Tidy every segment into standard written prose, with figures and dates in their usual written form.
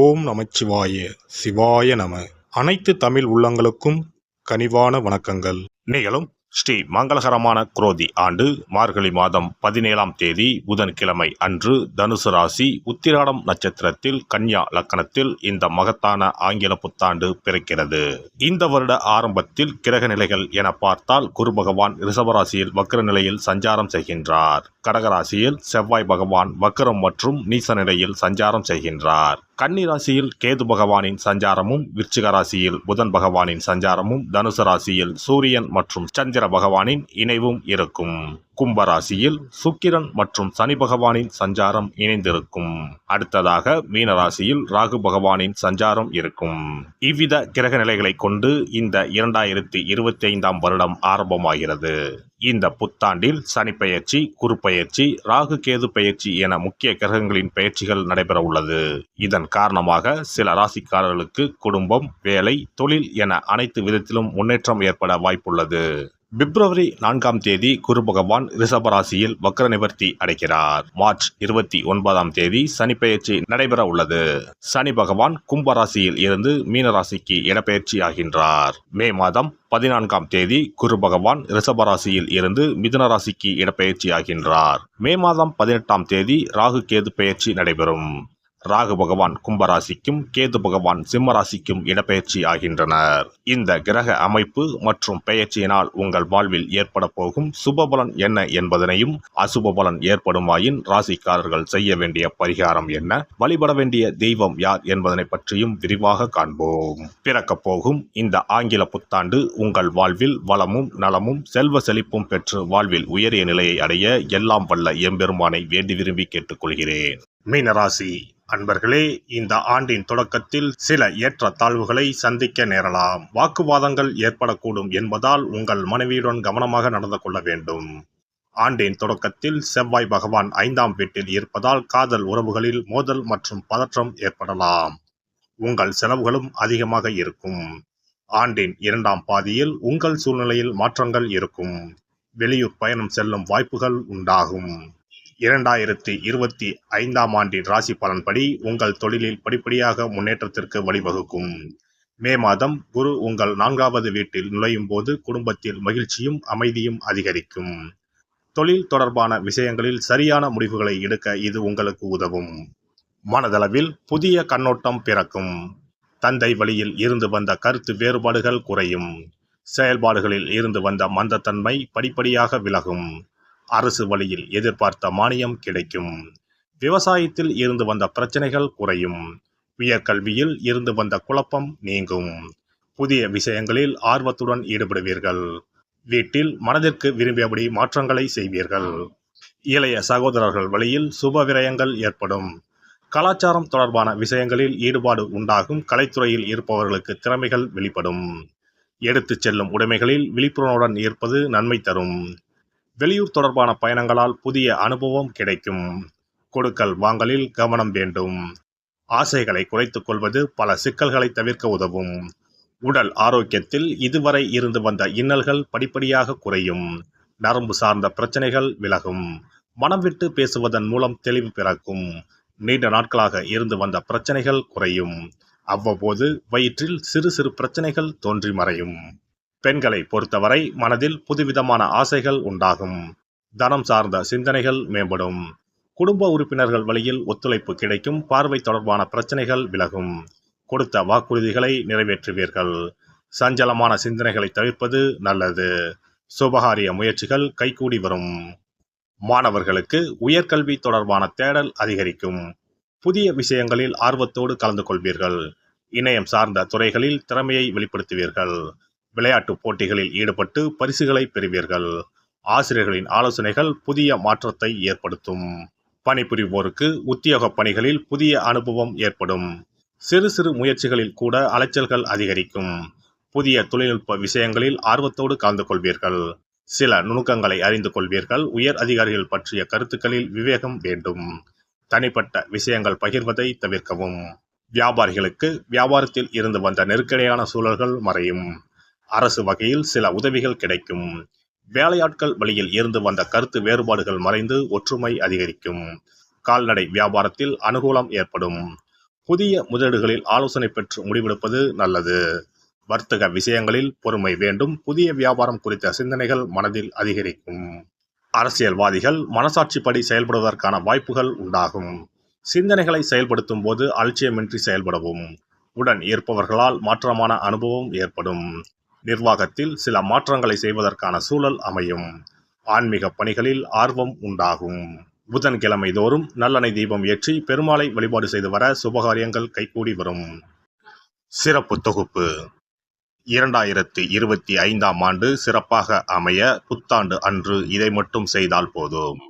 ஓம் நமச்சிவாய சிவாய நம. அனைத்து தமிழ் உள்ளங்களுக்கும் கனிவான வணக்கங்கள். நிகழும் ஸ்ரீ மங்களகரமான குரோதி ஆண்டு மார்கழி மாதம் 17ஆம் தேதி புதன்கிழமை அன்று தனுசு ராசி உத்திராடம் நட்சத்திரத்தில் கன்யா லக்கணத்தில் இந்த மகத்தான ஆங்கில புத்தாண்டு பிறக்கிறது. இந்த வருட ஆரம்பத்தில் கிரக நிலைகள் என பார்த்தால் குரு பகவான் ரிஷபராசியில் வக்ர நிலையில் சஞ்சாரம் செய்கின்றார். கடகராசியில் செவ்வாய் பகவான் வக்ரம் மற்றும் நீச நிலையில் சஞ்சாரம் செய்கின்றார். கன்னி ராசியில் கேது பகவானின் சஞ்சாரமும், விருச்சிக ராசியில் புதன் பகவானின் சஞ்சாரமும், தனுசு ராசியில் சூரியன் மற்றும் சந்திர பகவானின் இணைவும் இருக்கும். கும்பராசியில் சுக்கிரன் மற்றும் சனி பகவானின் சஞ்சாரம் இணைந்திருக்கும். அடுத்ததாக மீனராசியில் ராகு பகவானின் சஞ்சாரம் இருக்கும். இவ்வித கிரக நிலைகளை கொண்டு இந்த 2025ஆம் வருடம் ஆரம்பமாகிறது. இந்த புத்தாண்டில் சனி பெயர்ச்சி, குரு பெயர்ச்சி, ராகு கேது பெயர்ச்சி என முக்கிய கிரகங்களின் பெயர்ச்சிகள் நடைபெற உள்ளது. இதன் காரணமாக சில ராசிக்காரர்களுக்கு குடும்பம், வேலை, தொழில் என அனைத்து விதத்திலும் முன்னேற்றம் ஏற்பட வாய்ப்புள்ளது. பிப்ரவரி 4ஆம் தேதி குரு பகவான் ரிஷபராசியில் வக்ர நிவர்த்தி அடைகிறார். மார்ச் 29ஆம் தேதி சனி பெயர்ச்சி நடைபெற உள்ளது. சனி பகவான் கும்பராசியில் இருந்து மீனராசிக்கு இடப்பெயர்ச்சி ஆகின்றார். மே மாதம் 14ஆம் தேதி குரு பகவான் ரிஷபராசியில் இருந்து மிதுன ராசிக்கு இடப்பெயர்ச்சி ஆகின்றார். மே மாதம் 18ஆம் தேதி ராகு கேது பெயர்ச்சி நடைபெறும். ராகு பகவான் கும்பராசிக்கும் கேது பகவான் சிம்மராசிக்கும் இடப்பெயர்ச்சி ஆகின்றனர். இந்த கிரக அமைப்பு மற்றும் பெயர்ச்சியினால் உங்கள் வாழ்வில் ஏற்பட போகும் சுபபலன் என்ன என்பதனையும், அசுப பலன் ஏற்படுமாயின் ராசிக்காரர்கள் செய்ய வேண்டிய பரிகாரம் என்ன, வழிபட வேண்டிய தெய்வம் யார் என்பதனை பற்றியும் விரிவாக காண்போம். பிறக்கப் போகும் இந்த ஆங்கில புத்தாண்டு உங்கள் வாழ்வில் வளமும் நலமும் செல்வ செழிப்பும் பெற்று வாழ்வில் உயரிய நிலையை அடைய எல்லாம் வல்ல எம்பெருமானை வேண்டி விரும்பி கேட்டுக்கொள்கிறேன். மீனராசி அன்பர்களே, இந்த ஆண்டின் தொடக்கத்தில் சில ஏற்ற தாழ்வுகளை சந்திக்க நேரலாம். வாக்குவாதங்கள் ஏற்படக்கூடும் என்பதால் உங்கள் மனைவியுடன் கவனமாக நடந்து கொள்ள வேண்டும். ஆண்டின் தொடக்கத்தில் செவ்வாய் பகவான் 5ஆம் வீட்டில் இருப்பதால் காதல் உறவுகளில் மோதல் மற்றும் பதற்றம் ஏற்படலாம். உங்கள் செலவுகளும் அதிகமாக இருக்கும். ஆண்டின் 2ஆம் பாதியில் உங்கள் சூழ்நிலையில் மாற்றங்கள் இருக்கும். வெளியூர் பயணம் செல்லும் வாய்ப்புகள் உண்டாகும். 2025ஆம் ஆண்டின் ராசி பலன்படி உங்கள் தொழிலில் படிப்படியாக முன்னேற்றத்திற்கு வழிவகுக்கும். மே மாதம் குரு உங்கள் 4ஆவது வீட்டில் நுழையும் போது குடும்பத்தில் மகிழ்ச்சியும் அமைதியும் அதிகரிக்கும். தொழில் தொடர்பான விஷயங்களில் சரியான முடிவுகளை எடுக்க இது உங்களுக்கு உதவும். மனதளவில் புதிய கண்ணோட்டம் பிறக்கும். தந்தை வழியில் இருந்து வந்த கருத்து வேறுபாடுகள் குறையும். செயல்பாடுகளில் இருந்து வந்த மந்தத்தன்மை படிப்படியாக விலகும். அரசு வழியில் எதிர்பார்த்த மானியம் கிடைக்கும். விவசாயத்தில் இருந்து வந்த பிரச்சனைகள் குறையும். உயர்கல்வியில் இருந்து வந்த குழப்பம் நீங்கும். புதிய விஷயங்களில் ஆர்வத்துடன் ஈடுபடுவீர்கள். வீட்டில் மனதிற்கு விரும்பியபடி மாற்றங்களை செய்வீர்கள். இளைய சகோதரர்கள் வழியில் சுப விரயங்கள் ஏற்படும். கலாச்சாரம் தொடர்பான விஷயங்களில் ஈடுபாடு உண்டாகும். கலைத்துறையில் இருப்பவர்களுக்கு திறமைகள் வெளிப்படும். எடுத்துச் செல்லும் உடைமைகளில் விழிப்புணர்வுடன் இருப்பது நன்மை தரும். வெளியூர் தொடர்பான பயணங்களால் புதிய அனுபவம் கிடைக்கும். கொடுக்கல் வாங்கலில் கவனம் வேண்டும். ஆசைகளை குறைத்துக் கொள்வது பல சிக்கல்களை தவிர்க்க உதவும். உடல் ஆரோக்கியத்தில் இதுவரை இருந்து வந்த இன்னல்கள் படிப்படியாக குறையும். நரம்பு சார்ந்த பிரச்சனைகள் விலகும். மனம் விட்டு பேசுவதன் மூலம் தெளிவு பிறக்கும். நீண்ட நாட்களாக இருந்து வந்த பிரச்சனைகள் குறையும். அவ்வப்போது வயிற்றில் சிறு சிறு பிரச்சனைகள் தோன்றி மறையும். பெண்களை பொறுத்தவரை மனதில் புதுவிதமான ஆசைகள் உண்டாகும். தனம் சார்ந்த சிந்தனைகள் மேம்படும். குடும்ப உறுப்பினர்கள் வழியில் ஒத்துழைப்பு கிடைக்கும். பார்வை தொடர்பான பிரச்சனைகள் விலகும். கொடுத்த வாக்குறுதிகளை நிறைவேற்றுவீர்கள். சஞ்சலமான சிந்தனைகளை தவிர்ப்பது நல்லது. சுபகாரிய முயற்சிகள் கைகூடி வரும். மாணவர்களுக்கு உயர்கல்வி தொடர்பான தேடல் அதிகரிக்கும். புதிய விஷயங்களில் ஆர்வத்தோடு கலந்து கொள்வீர்கள். இணையம் சார்ந்த துறைகளில் திறமையை வெளிப்படுத்துவீர்கள். விளையாட்டு போட்டிகளில் ஈடுபட்டு பரிசுகளை பெறுவீர்கள். ஆசிரியர்களின் ஆலோசனைகள் புதிய மாற்றத்தை ஏற்படுத்தும். பணிபுரிவோருக்கு உத்தியோக பணிகளில் புதிய அனுபவம் ஏற்படும். சிறு சிறு முயற்சிகளில் கூட அலைச்சல்கள் அதிகரிக்கும். புதிய தொழில்நுட்ப விஷயங்களில் ஆர்வத்தோடு கலந்து கொள்வீர்கள். சில நுணுக்கங்களை அறிந்து கொள்வீர்கள். உயர் அதிகாரிகள் பற்றிய கருத்துக்களில் விவேகம் வேண்டும். தனிப்பட்ட விஷயங்கள் பகிர்வதை தவிர்க்கவும். வியாபாரிகளுக்கு வியாபாரத்தில் இருந்து வந்த நெருக்கடியான சூழல்கள் மறையும். அரசு வகையில் சில உதவிகள் கிடைக்கும். வேலையாட்கள் வழியில் இருந்து வந்த கருத்து வேறுபாடுகள் மறைந்து ஒற்றுமை அதிகரிக்கும். கால்நடை வியாபாரத்தில் அனுகூலம் ஏற்படும். புதிய முதலீடுகளில் ஆலோசனை பெற்று முடிவெடுப்பது நல்லது. வர்த்தக விஷயங்களில் பொறுமை வேண்டும். புதிய வியாபாரம் குறித்த சிந்தனைகள் மனதில் அதிகரிக்கும். அரசியல்வாதிகள் மனசாட்சிப்படி செயல்படுவதற்கான வாய்ப்புகள் உண்டாகும். சிந்தனைகளை செயல்படுத்தும் போது அலட்சியமின்றி செயல்படவும். உடன் இருப்பவர்களால் மாற்றமான அனுபவம் ஏற்படும். நிர்வாகத்தில் சில மாற்றங்களை செய்வதற்கான சூழல் அமையும். ஆன்மீக பணிகளில் ஆர்வம் உண்டாகும். புதன்கிழமை தோறும் நல்லெண்ணெய் தீபம் ஏற்றி பெருமாளை வழிபாடு செய்து வர சுபகாரியங்கள் கைகூடி வரும். சிறப்பு தொகுப்பு 2025ஆம் ஆண்டு சிறப்பாக அமைய புத்தாண்டு அன்று இதை மட்டும் செய்தால் போதும்.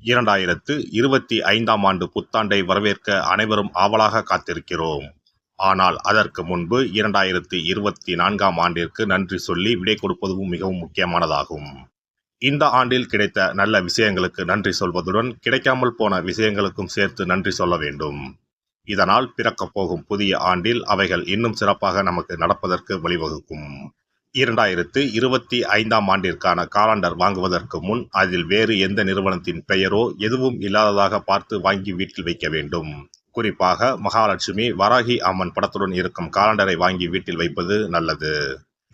2025ஆம் ஆண்டு புத்தாண்டை வரவேற்க அனைவரும் ஆவலாக காத்திருக்கிறோம். ஆனால் அதற்கு முன்பு 2024ஆம் ஆண்டிற்கு நன்றி சொல்லி விடை கொடுப்பதும் மிகவும் முக்கியமானதாகும். இந்த ஆண்டில் கிடைத்த நல்ல விஷயங்களுக்கு நன்றி சொல்வதுடன் கிடைக்காமல் போன விஷயங்களுக்கும் சேர்த்து நன்றி சொல்ல வேண்டும். இதனால் பிறக்கப் போகும் புதிய ஆண்டில் அவைகள் இன்னும் சிறப்பாக நமக்கு நடப்பதற்கு வழிவகுக்கும். 2025ஆம் ஆண்டிற்கான காலண்டர் வாங்குவதற்கு முன் அதில் வேறு எந்த நிறுவனத்தின் பெயரோ எதுவும் இல்லாததாக பார்த்து வாங்கி வீட்டில் வைக்க வேண்டும். குறிப்பாக மகாலட்சுமி, வராகி அம்மன் படத்துடன் இருக்கும் காலண்டரை வாங்கி வீட்டில் வைப்பது நல்லது.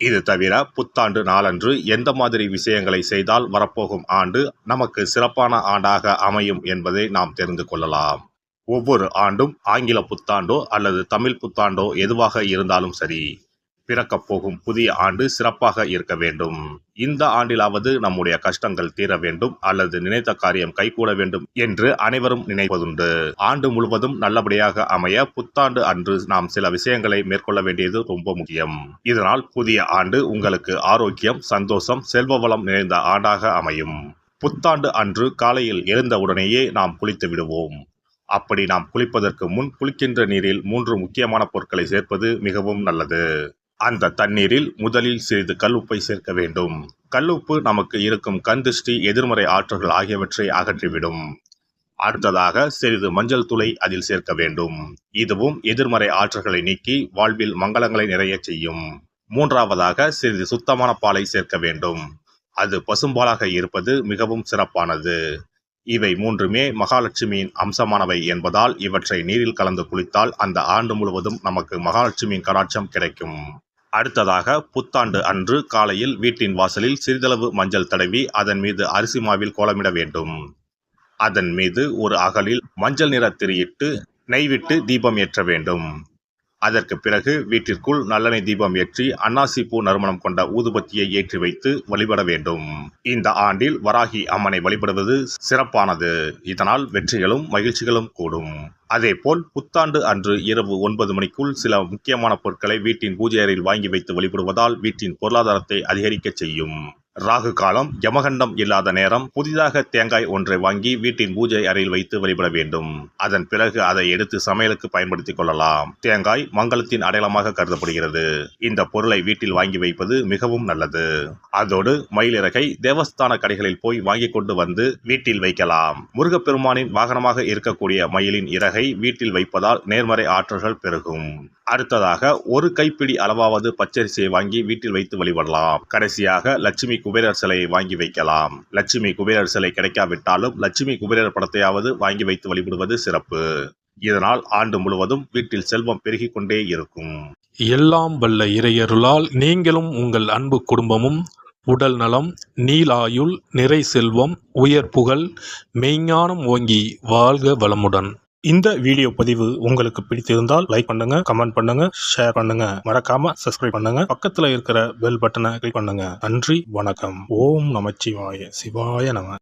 இது தவிர புத்தாண்டு நாளன்று எந்த மாதிரி விஷயங்களை செய்தால் வரப்போகும் ஆண்டு நமக்கு சிறப்பான ஆண்டாக அமையும் என்பதை நாம் தெரிந்து கொள்ளலாம். ஒவ்வொரு ஆண்டும் ஆங்கில புத்தாண்டோ அல்லது தமிழ் புத்தாண்டோ எதுவாக இருந்தாலும் சரி, பிறக்கப் போகும் புதிய ஆண்டு சிறப்பாக இருக்க வேண்டும். இந்த ஆண்டிலாவது நம்முடைய கஷ்டங்கள் தீர வேண்டும் அல்லது நினைத்த காரியம் கைகூட வேண்டும் என்று அனைவரும் நினைப்பதுண்டு. ஆண்டு முழுவதும் நல்லபடியாக அமைய புத்தாண்டு அன்று நாம் சில விஷயங்களை மேற்கொள்ள வேண்டியது ரொம்ப முக்கியம். இதனால் புதிய ஆண்டு உங்களுக்கு ஆரோக்கியம், சந்தோஷம், செல்வ வளம் நிறைந்த ஆண்டாக அமையும். புத்தாண்டு அன்று காலையில் எழுந்தவுடனேயே நாம் குளித்து விடுவோம். அப்படி நாம் குளிப்பதற்கு முன் குளிக்கின்ற நீரில் 3 முக்கியமான பொருட்களை சேர்ப்பது மிகவும் நல்லது. அந்த தண்ணீரில் முதலில் சிறிது கல்லுப்பை சேர்க்க வேண்டும். கல்லுப்பு நமக்கு இருக்கும் கண் திருஷ்டி, எதிர்மறை ஆற்றல்கள் ஆகியவற்றை அகற்றிவிடும். அடுத்ததாக சிறிது மஞ்சள் தூளை அதில் சேர்க்க வேண்டும். இதுவும் எதிர்மறை ஆற்றல்களை நீக்கி வாழ்வில் மங்களங்களை நிறைய செய்யும். மூன்றாவதாக சிறிது சுத்தமான பாலை சேர்க்க வேண்டும். அது பசும்பாலாக இருப்பது மிகவும் சிறப்பானது. இவை 3மே மகாலட்சுமியின் அம்சமானவை என்பதால் இவற்றை நீரில் கலந்து குளித்தால் அந்த ஆண்டு முழுவதும் நமக்கு மகாலட்சுமியின் கடாட்சம் கிடைக்கும். அடுத்ததாக புத்தாண்டு அன்று காலையில் வீட்டின் வாசலில் சிறிதளவு மஞ்சள் தடவி அதன் மீது அரிசி மாவில் கோலமிட வேண்டும். அதன் மீது ஒரு அகலில் மஞ்சள் நிற திரியிட்டு நெய் விட்டு தீபம் ஏற்ற வேண்டும். அதற்கு பிறகு வீட்டிற்குள் நல்லெண்ணெய் தீபம் ஏற்றி அன்னாசி பூ நறுமணம் கொண்ட ஊதுபத்தியை ஏற்றி வைத்து வழிபட வேண்டும். இந்த ஆண்டில் வராகி அம்மனை வழிபடுவது சிறப்பானது. இதனால் வெற்றிகளும் மகிழ்ச்சிகளும் கூடும். அதேபோல் புத்தாண்டு அன்று இரவு 9 மணிக்குள் சில முக்கியமான பொருட்களை வீட்டின் பூஜை அறையில் வாங்கி வைத்து வழிபடுவதால் வீட்டின் பொருளாதாரத்தை அதிகரிக்க செய்யும். ராகு காலம், யமகண்டம் இல்லாத நேரம் புதிதாக தேங்காய் ஒன்றை வாங்கி வீட்டின் பூஜை அறையில் வைத்து வழிபட வேண்டும். அதன் பிறகு அதை எடுத்து சமையலுக்கு பயன்படுத்திக் கொள்ளலாம். தேங்காய் மங்களத்தின் அடையாளமாக கருதப்படுகிறது. இந்த பொருளை வீட்டில் வாங்கி வைப்பது மிகவும் நல்லது. அதோடு மயிலிறகை தேவஸ்தான கடைகளில் போய் வாங்கி கொண்டு வந்து வீட்டில் வைக்கலாம். முருகப்பெருமானின் வாகனமாக இருக்கக்கூடிய மயிலின் இறகை வீட்டில் வைப்பதால் நேர்மறை ஆற்றல்கள் பெருகும். அடுத்ததாக ஒரு கைப்பிடி அளவாவது பச்சரிசியை வாங்கி வீட்டில் வைத்து வழிபடலாம். கடைசியாக லட்சுமி குபேரர் சிலையை வாங்கி வைக்கலாம். லட்சுமி குபேரர் சிலை கிடைக்காவிட்டாலும் லட்சுமி குபேரர் படத்தையாவது வாங்கி வைத்து வழிபடுவது சிறப்பு. இதனால் ஆண்டு முழுவதும் வீட்டில் செல்வம் பெருகிக் கொண்டே இருக்கும். எல்லாம் வல்ல இறையருளால் நீங்களும் உங்கள் அன்பு குடும்பமும் உடல் நலம், நீலாயுள், நிறை செல்வம், உயர் புகழ், மெய்ஞானம் ஓங்கி வாழ்க வளமுடன். இந்த வீடியோ பதிவு உங்களுக்கு பிடித்திருந்தால் லைக் பண்ணுங்க, கமெண்ட் பண்ணுங்க, ஷேர் பண்ணுங்க. மறக்காம சப்ஸ்கிரைப் பண்ணுங்க. பக்கத்துல இருக்கிற பெல் பட்டனை கிளிக் பண்ணுங்க. நன்றி, வணக்கம். ஓம் நமச்சிவாய. சிவாய நம.